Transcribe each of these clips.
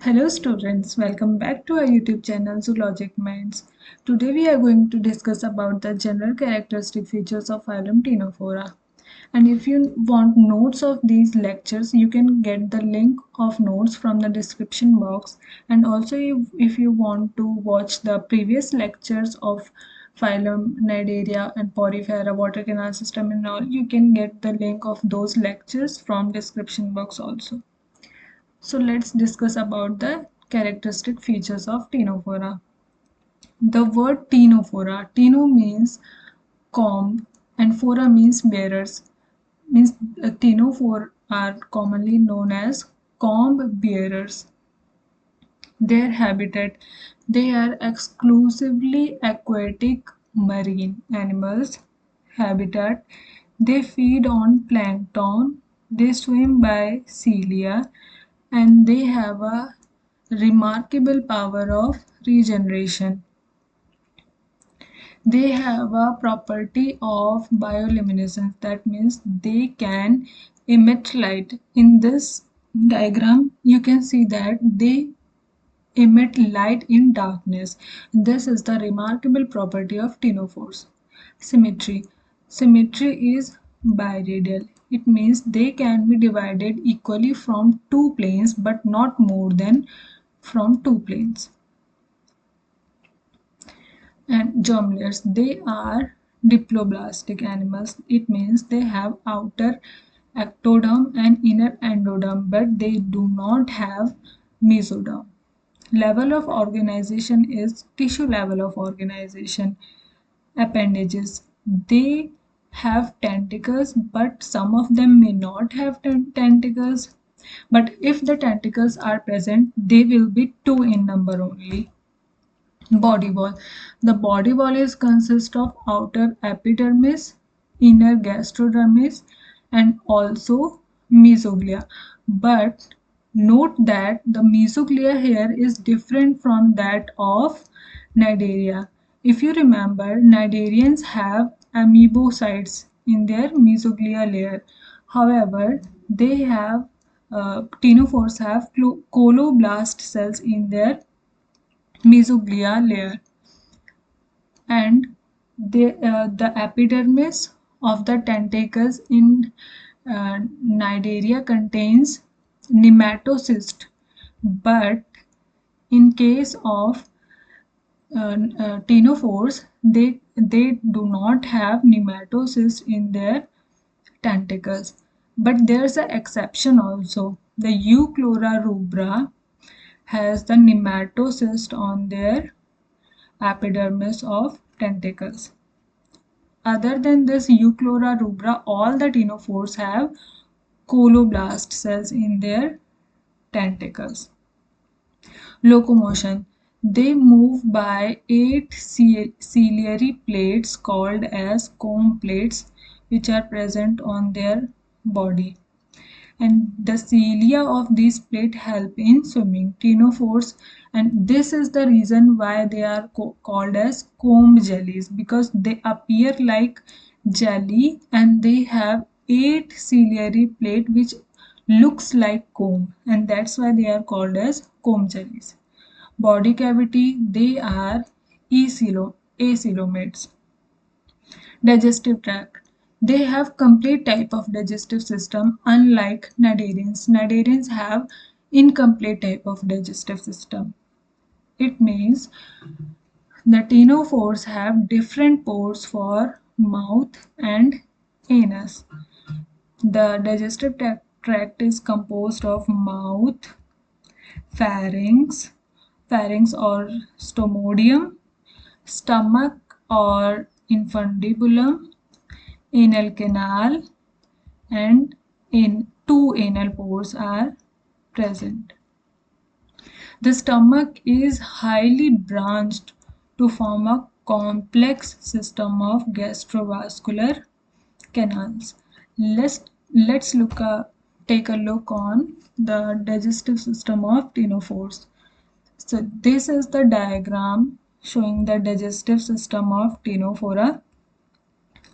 Hello students, welcome back to our YouTube channel Zoologic Minds. Today we are going to discuss about the general characteristic features of phylum Ctenophora. And if you want notes of these lectures, you can get the link of notes from the description box. And also if you want to watch the previous lectures of phylum Cnidaria and Porifera, water canal system and all, you can get the link of those lectures from description box also. So let's discuss about the characteristic features of Ctenophora. The word Ctenophora, Cteno means comb and phora means bearers. Means Ctenophore are commonly known as comb bearers. Their habitat, they are exclusively aquatic marine animals. Habitat, they feed on plankton, they swim by cilia, and they have a remarkable power of regeneration. They have a property of bioluminescence, that means they can emit light. In this diagram, you can see that they emit light in darkness. This is the remarkable property of ctenophores. Symmetry. Symmetry is biradial. It means they can be divided equally from two planes but not more than from two planes. And germ layers, they are diploblastic animals. It means they have outer ectoderm and inner endoderm, but they do not have mesoderm. Level of organization is tissue level of organization. Appendages, they have tentacles, but some of them may not have tentacles. But if the tentacles are present, they will be two in number only. Body wall. The body wall is consist of outer epidermis, inner gastrodermis, and also mesoglea. But note that the mesoglea here is different from that of Cnidaria. If you remember, Cnidarians have amoebocytes in their mesoglea layer. However, they have ctenophores have coloblast cells in their mesoglea layer, and the epidermis of the tentacles in Cnidaria contains nematocyst, but in case of ctenophores, they do not have nematocyst in their tentacles. But there's an exception also. The Euchlora rubra has the nematocyst on their epidermis of tentacles. Other than this Euchlora rubra, all the ctenophores have coloblast cells in their tentacles. Locomotion. They move by 8 ciliary plates called as comb plates, which are present on their body. And the cilia of these plates help in swimming. Ctenophores, and this is the reason why they are called as comb jellies, because they appear like jelly and they have 8 ciliary plate which looks like comb, and that's why they are called as comb jellies. Body cavity, they are acoelomates. Digestive tract, they have complete type of digestive system, unlike cnidarians. Cnidarians have incomplete type of digestive system. It means the ctenophores have different pores for mouth and anus. The digestive tract is composed of mouth, pharynx or stomodium, stomach or infundibulum, anal canal, and in two anal pores are present. The stomach is highly branched to form a complex system of gastrovascular canals. Let's take a look on the digestive system of ctenophores. So this is the diagram showing the digestive system of ctenophora.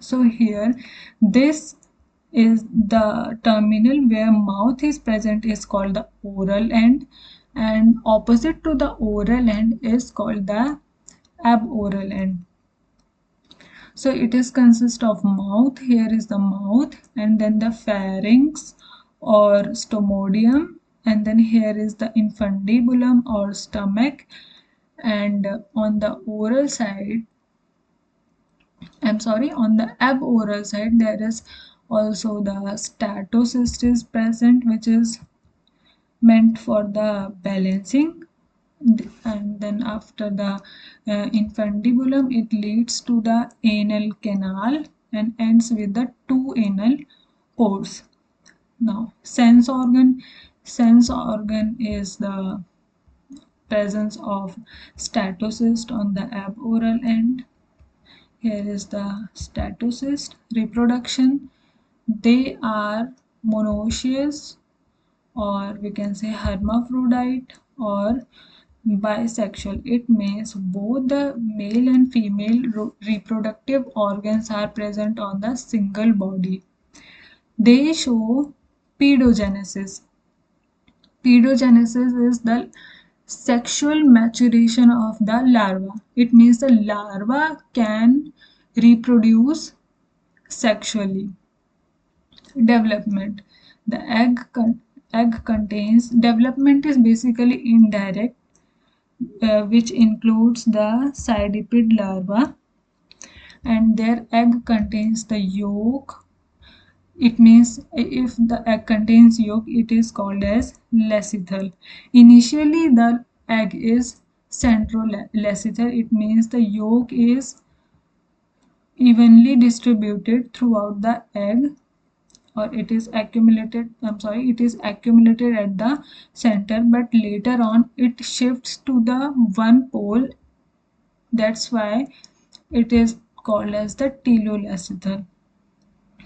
So here, this is the terminal where mouth is present is called the oral end. and opposite to the oral end is called the aboral end. So it is consist of mouth. Here is the mouth, and then the pharynx or stomodium, and then here is the infundibulum or stomach, and on the oral side, on the aboral side, there is also the statocyst is present, which is meant for the balancing. And then after the infundibulum, it leads to the anal canal and ends with the two anal pores. Now, sense organ is the presence of statocyst on the aboral end. Here is the statocyst. Reproduction, they are monoecious, or we can say hermaphrodite or bisexual. It means both the male and female reproductive organs are present on the single body. They show pedogenesis. Pedogenesis is the sexual maturation of the larva. It means the larva can reproduce sexually. Development. The egg contains, development is basically indirect, which includes the sidipid larva, and their egg contains the yolk. It means if the egg contains yolk, it is called as lecithal. Initially, the egg is centrolecithal. It means the yolk is evenly distributed throughout the egg, or it is accumulated at the center, but later on it shifts to the one pole. That's why it is called as the telolecithal.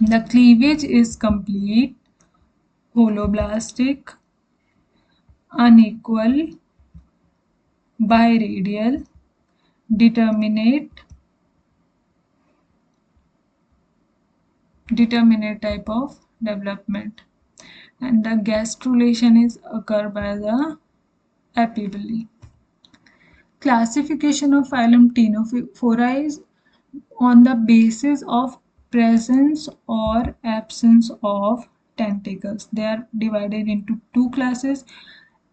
The cleavage is complete, holoblastic, unequal, biradial, determinate type of development, and the gastrulation is occur by the apically. Classification of phylum Ctenophora is on the basis of presence or absence of tentacles. They are divided into two classes.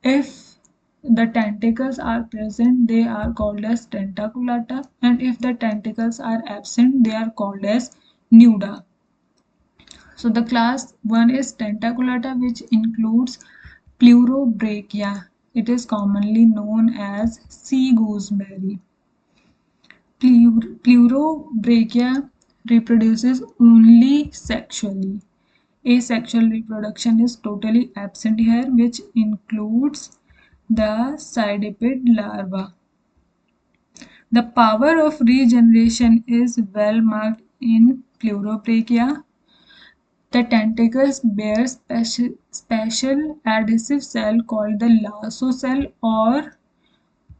If the tentacles are present, they are called as Tentaculata, and if the tentacles are absent, they are called as Nuda. So the class 1 is Tentaculata, which includes Pleurobrachia. It is commonly known as sea gooseberry. Pleurobrachia reproduces only sexually. Asexual reproduction is totally absent here, which includes the sidipid larva. The power of regeneration is well marked in Pleurobrachia. The tentacles bear special adhesive cell called the lasso cell or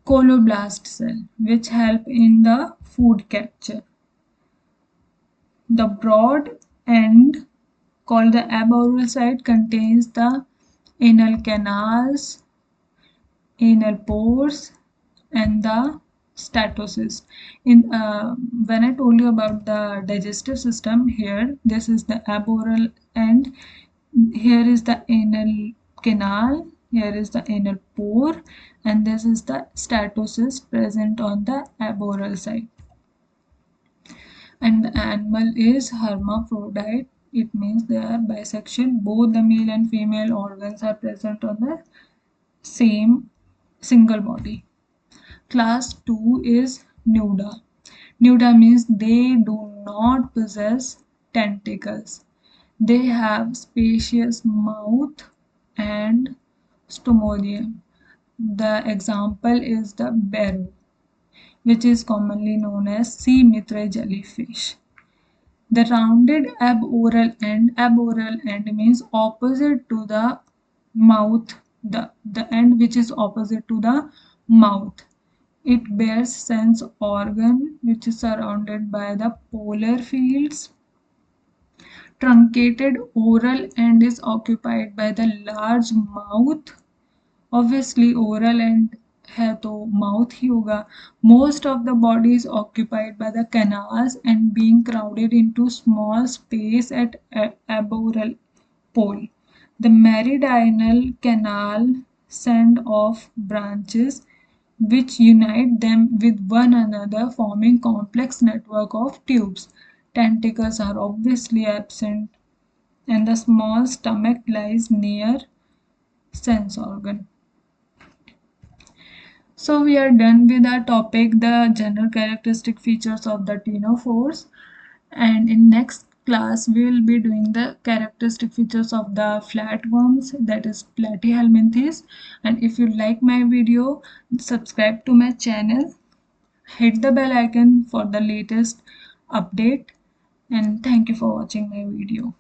coloblast cell, which help in the food capture. The broad end, called the aboral side, contains the anal canals, anal pores, and the statocyst. When I told you about the digestive system, here this is the aboral end, here is the anal canal, here is the anal pore, and this is the statocyst present on the aboral side. And the animal is hermaphrodite. It means they are bisexual. Both the male and female organs are present on the same single body. Class 2 is Nuda. Nuda means they do not possess tentacles. They have spacious mouth and stomodium. The example is the Beroe, which is commonly known as sea mithra jellyfish. The rounded aboral end means opposite to the mouth, the end which is opposite to the mouth. It bears sense organ which is surrounded by the polar fields. Truncated oral end is occupied by the large mouth Obviously oral and है तो mouth ही होगा. Most of the body is occupied by the canals and being crowded into small space at aboral pole. The meridional canal send off branches which unite them with one another, forming complex network of tubes. Tentacles are obviously absent and the small stomach lies near sense organ. So we are done with our topic, the general characteristic features of the ctenophores, and in next class we will be doing the characteristic features of the flatworms, that is platyhelminthes. And if you like my video, subscribe to my channel, hit the bell icon for the latest update, and thank you for watching my video.